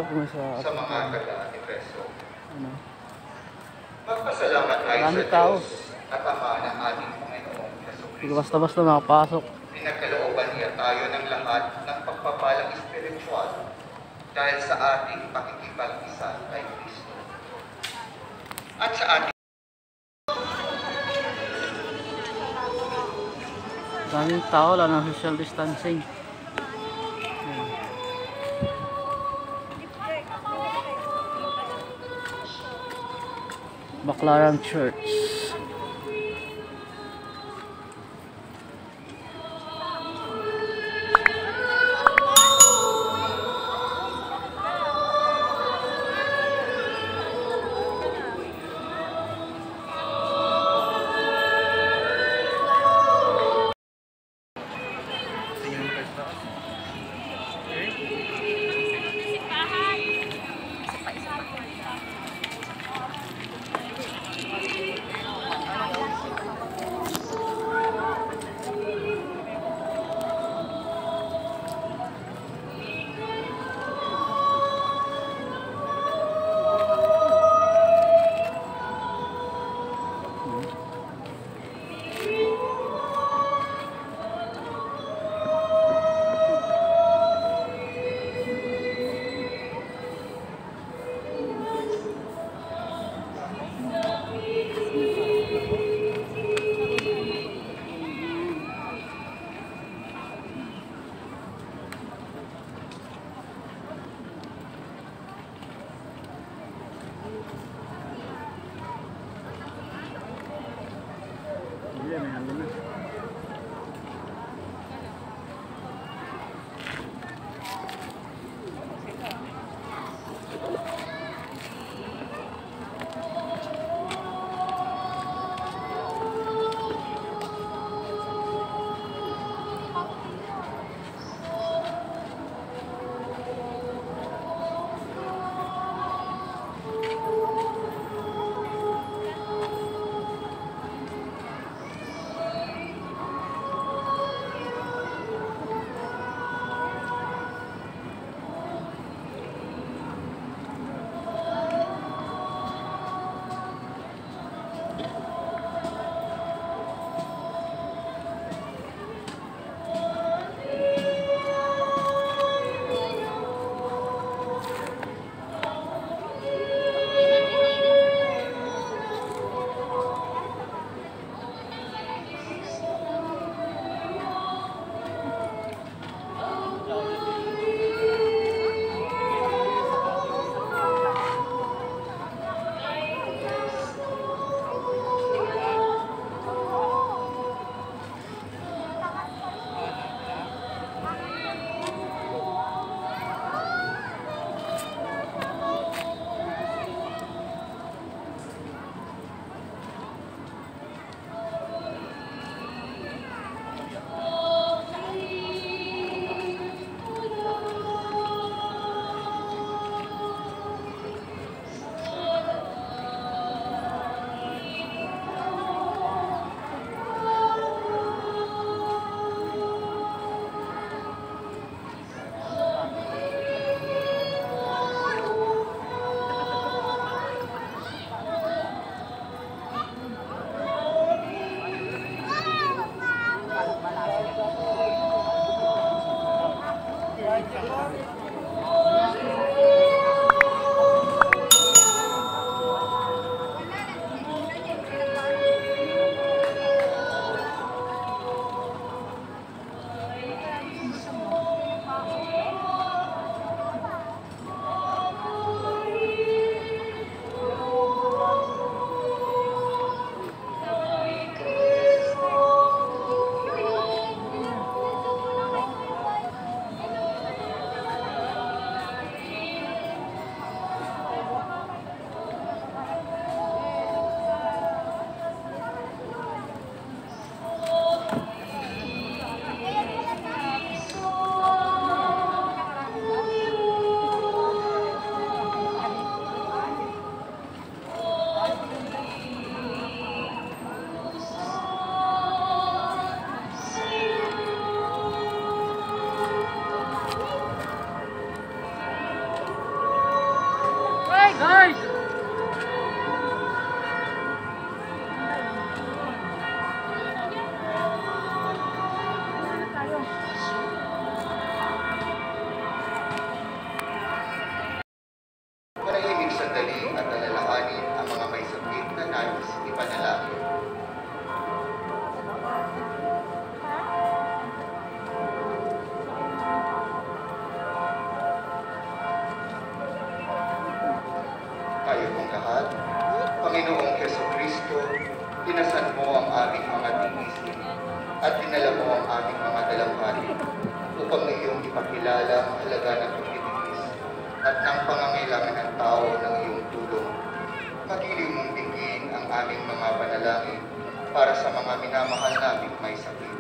Joke mo sa mga taga ni Preso. Ano? Magpasalamat tayo sa tao. Diyos at Ama ng ating Panginoong Hesus Kristo. Basta-basta makapasok. Pinagkalooban niya tayo ng lahat ng pagpapalang espiritual dahil sa ating pakikipag-isa kay Kristo. At sa ating Daming tao lang ng social distancing. Baclaran Church. at dinala mo ang aming mga dalanghaling upang iyong ipakilala ang halaga ng pagtitiis at ng pangangailangan ng tao ng iyong tulong. Magiliw mong dinggin ang aming mga panalangin para sa mga minamahal naming may sakit.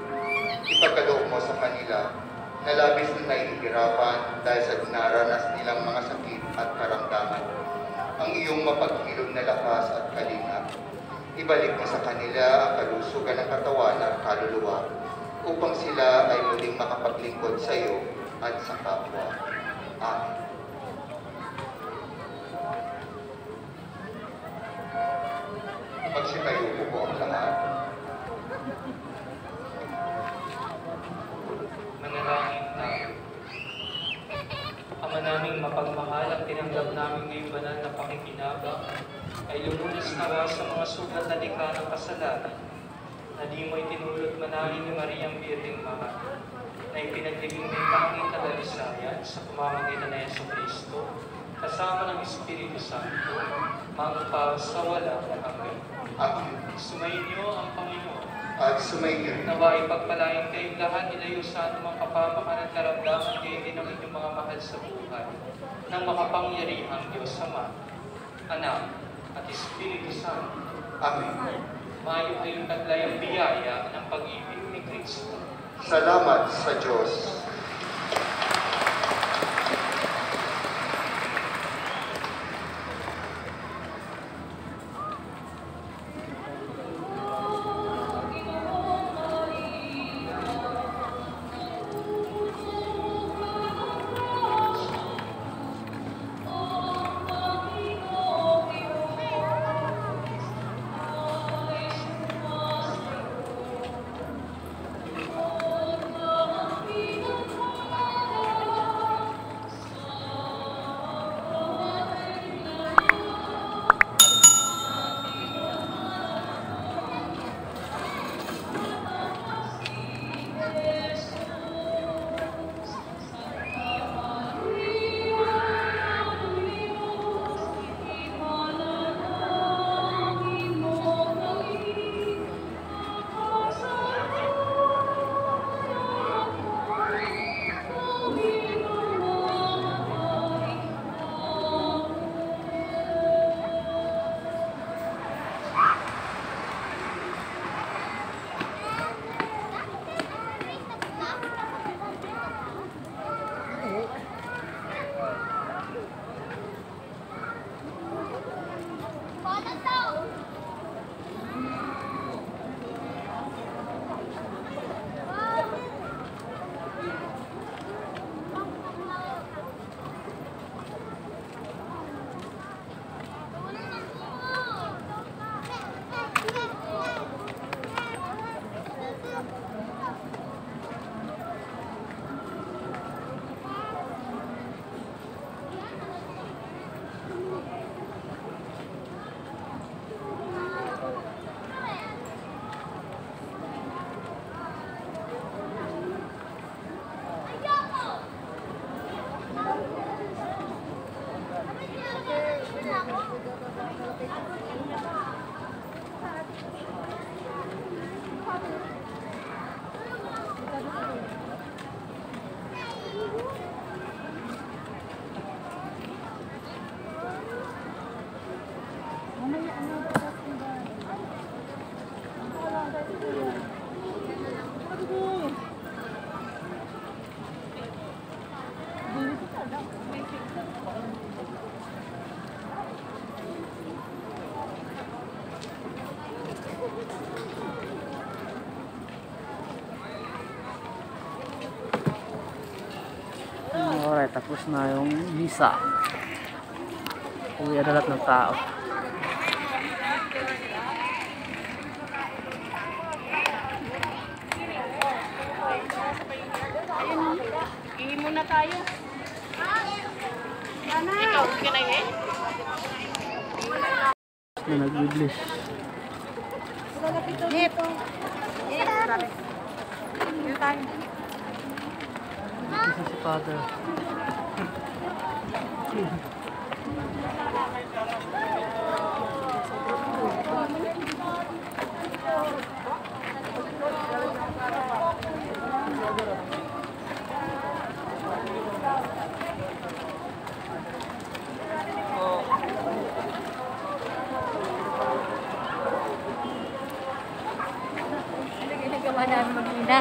Ipagkaloob mo sa kanila na labis na nahihirapan dahil sa dinaranas nilang mga sakit at karamdaman. Ang iyong mapaghilom na lakas at kalinga. Ibalik mo sa kanila ang kalusugan ng katawan at kaluluwa upang sila ay muling makapaglingkod sa iyo at sa kapwa. Amen. Magsitayo po ang lahat. Manalangin tayo. Ama naming mapagmahal, ang tinanggap namin ngayong banal na pakikinabang ay lumunas nawa sa mga sugat na likha ng kasalanan na di mo itinulot manalangin ni Mariang Birheng Mahal na ipinaglibing may tanging kadalisayan sa pamamagitan na Jesucristo kasama ng Espiritu Santo magpasawalang hanggan. Amen. Sumainyo ang Panginoon. At sumainyo. Nawa ipagpalain kayong lahat, ilayo sa anumang kapamakan at karamdaman kayo din ang inyong mga mahal sa buhay ng makapangyarihang Diyos Ama, Anak, at Espiritu Santo. Amen. Mayo kayong taglay ang biyaya ng pag-ibig ni Kristo. Salamat sa Diyos. Alright, tapos na yung misa. Uwi na lahat ng tao. Ihi muna tayo. Ikaw, hindi ka na ihi? Na nag-English. Nip. Isa si Father. namin mag-ina.